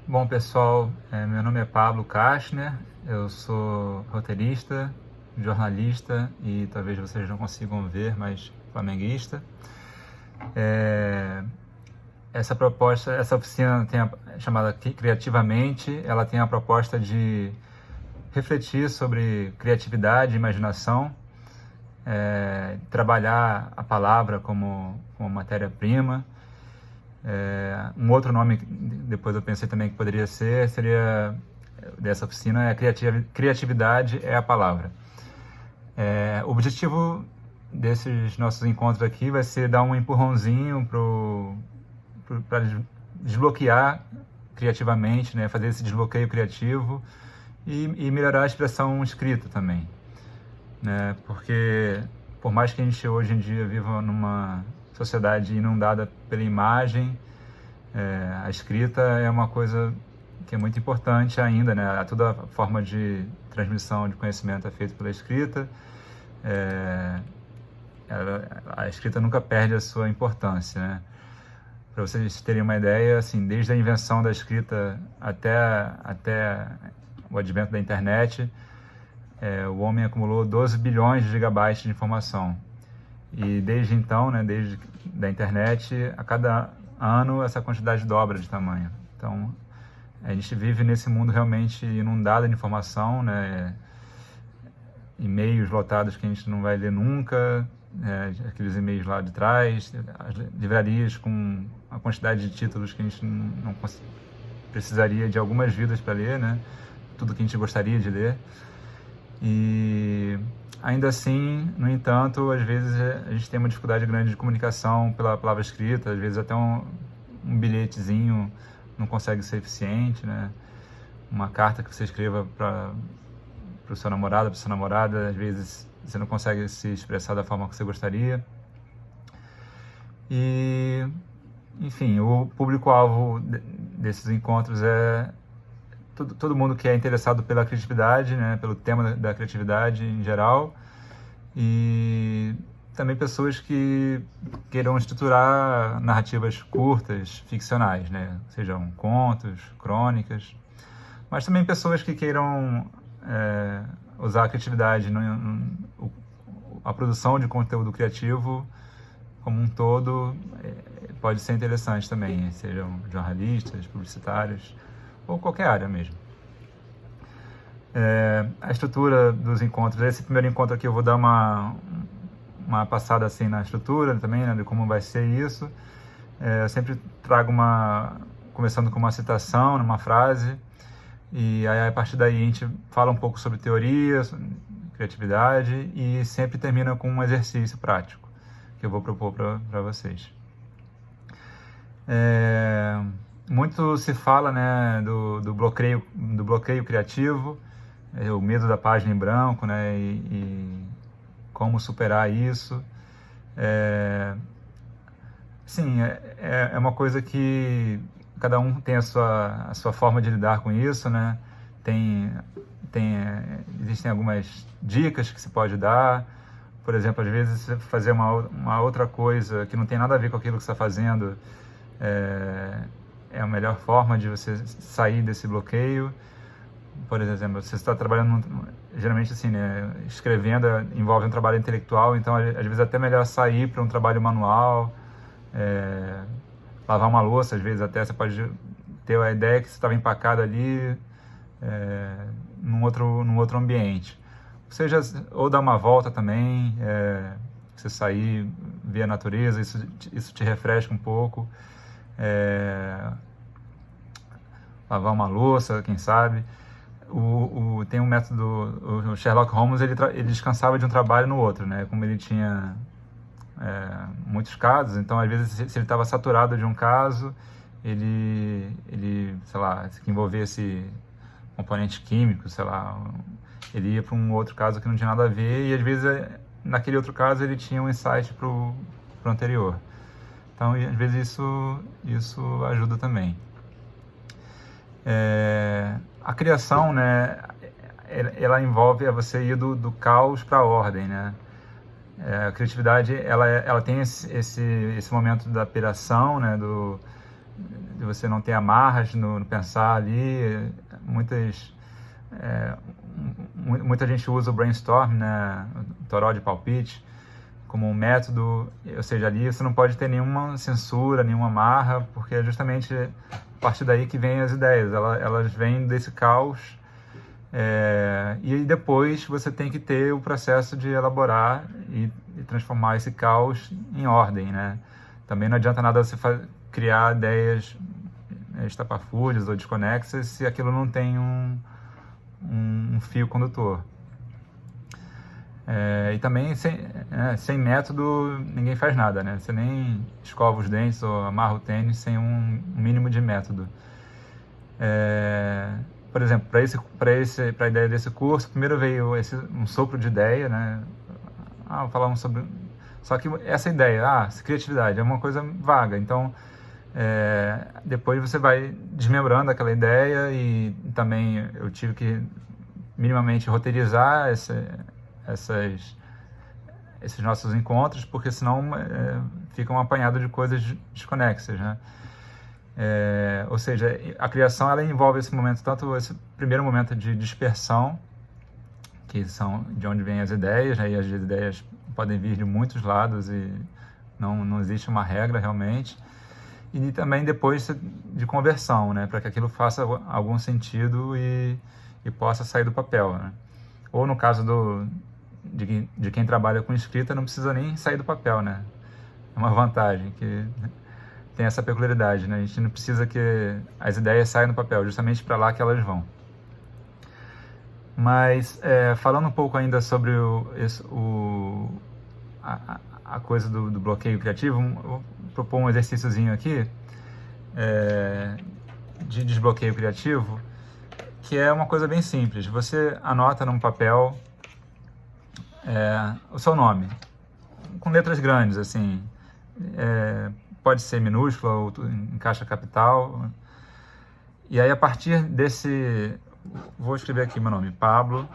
Bom, pessoal, meu nome é Pablo Kastner, eu sou roteirista, jornalista e talvez vocês não consigam ver, mas flamenguista. Essa oficina chamada Criativamente, ela tem a proposta de refletir sobre criatividade e imaginação, trabalhar a palavra como matéria-prima. Um outro nome, depois eu pensei também que poderia seria dessa oficina, criatividade é a palavra. O objetivo desses nossos encontros aqui vai ser dar um empurrãozinho para desbloquear criativamente, né? Fazer esse desbloqueio criativo e melhorar a expressão escrita também, né? Porque por mais que a gente hoje em dia viva numa sociedade inundada pela imagem, a escrita é uma coisa que é muito importante ainda, né? Toda a forma de transmissão de conhecimento é feita pela escrita. A escrita nunca perde a sua importância, né? Para vocês terem uma ideia, assim, desde a invenção da escrita até o advento da internet, o homem acumulou 12 bilhões de gigabytes de informação. E desde então, né, desde da internet, a cada ano essa quantidade dobra de tamanho. Então, a gente vive nesse mundo realmente inundado de informação, né? E-mails lotados que a gente não vai ler nunca, aqueles e-mails lá de trás, as livrarias com a quantidade de títulos que a gente não precisaria de algumas vidas para ler, né? Tudo que a gente gostaria de ler. E ainda assim, no entanto, às vezes a gente tem uma dificuldade grande de comunicação pela palavra escrita, às vezes até um bilhetezinho não consegue ser eficiente, né? Uma carta que você escreva para o seu namorado, para sua namorada, às vezes você não consegue se expressar da forma que você gostaria. E, enfim, o público-alvo desses encontros é todo mundo que é interessado pela criatividade, né, pelo tema da criatividade em geral, e também pessoas que queiram estruturar narrativas curtas, ficcionais, né, sejam contos, crônicas, mas também pessoas que queiram usar a criatividade, a produção de conteúdo criativo como um todo pode ser interessante também, sejam jornalistas, publicitários, ou qualquer área mesmo. A estrutura dos encontros, esse primeiro encontro aqui eu vou dar uma passada assim na estrutura também, né, de como vai ser isso. Eu sempre trago começando com uma citação, uma frase, e aí a partir daí a gente fala um pouco sobre teoria, sobre criatividade, e sempre termina com um exercício prático que eu vou propor para vocês. Muito se fala, né, do bloqueio criativo, o medo da página em branco, né, e como superar isso. Sim, é uma coisa que cada um tem a sua forma de lidar com isso, né? Existem algumas dicas que se pode dar. Por exemplo, às vezes você fazer uma outra coisa que não tem nada a ver com aquilo que você está fazendo é a melhor forma de você sair desse bloqueio. Por exemplo, você está trabalhando, geralmente assim, né, escrevendo envolve um trabalho intelectual, então às vezes é até melhor sair para um trabalho manual, lavar uma louça, às vezes até você pode ter a ideia que você estava empacado ali num outro ambiente. Ou seja, ou dar uma volta também, você sair, ver a natureza, isso te refresca um pouco. Lavar uma louça, quem sabe. Tem um método, o Sherlock Holmes, ele descansava de um trabalho no outro, né? Como ele tinha muitos casos, então às vezes se ele estava saturado de um caso, ele sei lá, se envolvesse componente químico, sei lá, ele ia para um outro caso que não tinha nada a ver, e às vezes naquele outro caso ele tinha um insight pro anterior. Então às vezes isso ajuda também. A criação, né, ela envolve você ir do caos para a ordem, né? A criatividade ela tem esse momento da piração, né, de você não ter amarras no pensar ali, muita gente usa o brainstorm, né, o toró de palpite, como um método, ou seja, ali você não pode ter nenhuma censura, nenhuma amarra, porque é justamente a partir daí que vem as ideias, elas vêm desse caos, e depois você tem que ter o processo de elaborar e transformar esse caos em ordem, né? Também não adianta nada você criar ideias estapafúrdias ou desconexas se aquilo não tem um fio condutor. E também sem método ninguém faz nada, né? Você nem escova os dentes ou amarra o tênis sem um mínimo de método. Por exemplo, para a ideia desse curso, primeiro veio um sopro de ideia, né? Vou falar sobre... Só que essa ideia, criatividade, é uma coisa vaga, então depois você vai desmembrando aquela ideia e também eu tive que minimamente roteirizar esses nossos encontros, porque senão fica um apanhado de coisas desconexas, né? Ou seja, a criação ela envolve esse momento, tanto esse primeiro momento de dispersão, que são de onde vêm as ideias, né? E as ideias podem vir de muitos lados e não existe uma regra realmente, e também depois de conversão, né? Para que aquilo faça algum sentido e possa sair do papel, né? Ou no caso de quem trabalha com escrita, não precisa nem sair do papel, né? É uma vantagem que tem essa peculiaridade, né? A gente não precisa que as ideias saiam do papel, justamente para lá que elas vão. Mas falando um pouco ainda sobre a coisa do bloqueio criativo, eu vou propor um exercíciozinho aqui de desbloqueio criativo, que é uma coisa bem simples. Você anota num papel o seu nome, com letras grandes, assim, pode ser minúscula ou em caixa capital, e aí a partir desse... Vou escrever aqui meu nome, Pablo,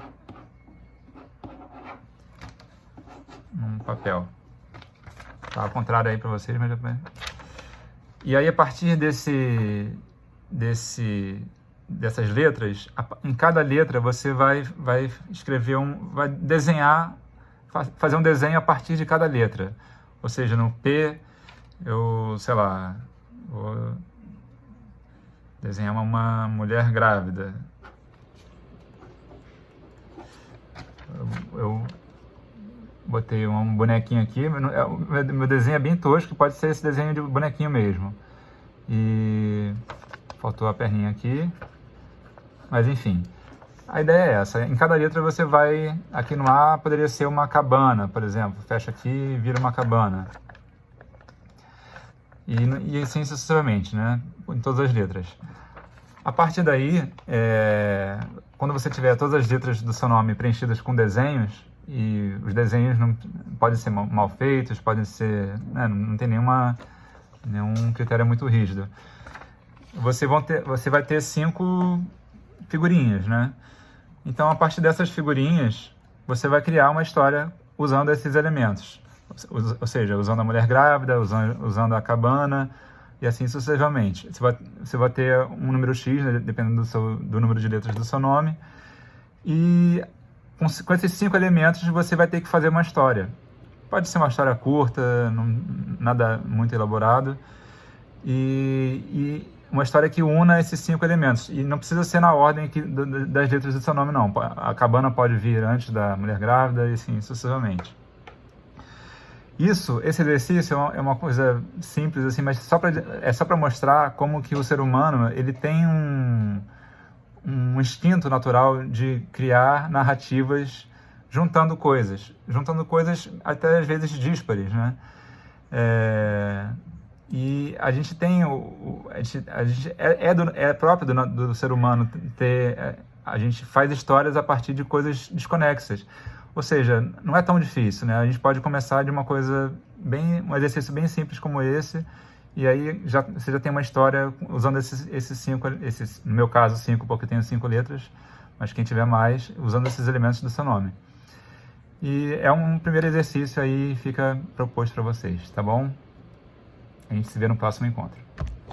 num papel. Tá ao contrário aí para vocês, mas... E aí a partir dessas letras, em cada letra você vai escrever vai desenhar, fazer um desenho a partir de cada letra. Ou seja, no P, eu, sei lá, vou desenhar uma mulher grávida. Eu botei um bonequinho aqui, meu desenho é bem tosco, pode ser esse desenho de bonequinho mesmo. E faltou a perninha aqui, mas enfim, a ideia é essa. Em cada letra você vai, aqui no A poderia ser uma cabana, por exemplo, fecha aqui e vira uma cabana. E assim sucessivamente, né? Em todas as letras. A partir daí, quando você tiver todas as letras do seu nome preenchidas com desenhos, e os desenhos não podem ser mal feitos, podem ser, né, não tem nenhum critério muito rígido. Você vai ter 5 figurinhas, né? Então, a partir dessas figurinhas, você vai criar uma história usando esses elementos. Ou seja, usando a mulher grávida, usando a cabana, e assim sucessivamente. Você vai ter um número X, né, dependendo do número de letras do seu nome, e com esses 5 elementos você vai ter que fazer uma história. Pode ser uma história curta, nada muito elaborado, e uma história que una esses 5 elementos. E não precisa ser na ordem das letras do seu nome, não. A cabana pode vir antes da mulher grávida, e assim sucessivamente. Esse exercício é uma coisa simples, assim, mas é só para mostrar como que o ser humano ele tem um instinto natural de criar narrativas juntando coisas até às vezes díspares, né? E a gente tem é próprio do ser humano a gente faz histórias a partir de coisas desconexas. Ou seja, não é tão difícil, né? A gente pode começar de um exercício bem simples como esse, e aí você já tem uma história usando esses 5, no meu caso 5, porque eu tenho 5 letras, mas quem tiver mais, usando esses elementos do seu nome. E é um primeiro exercício aí, fica proposto para vocês, tá bom? A gente se vê no próximo encontro.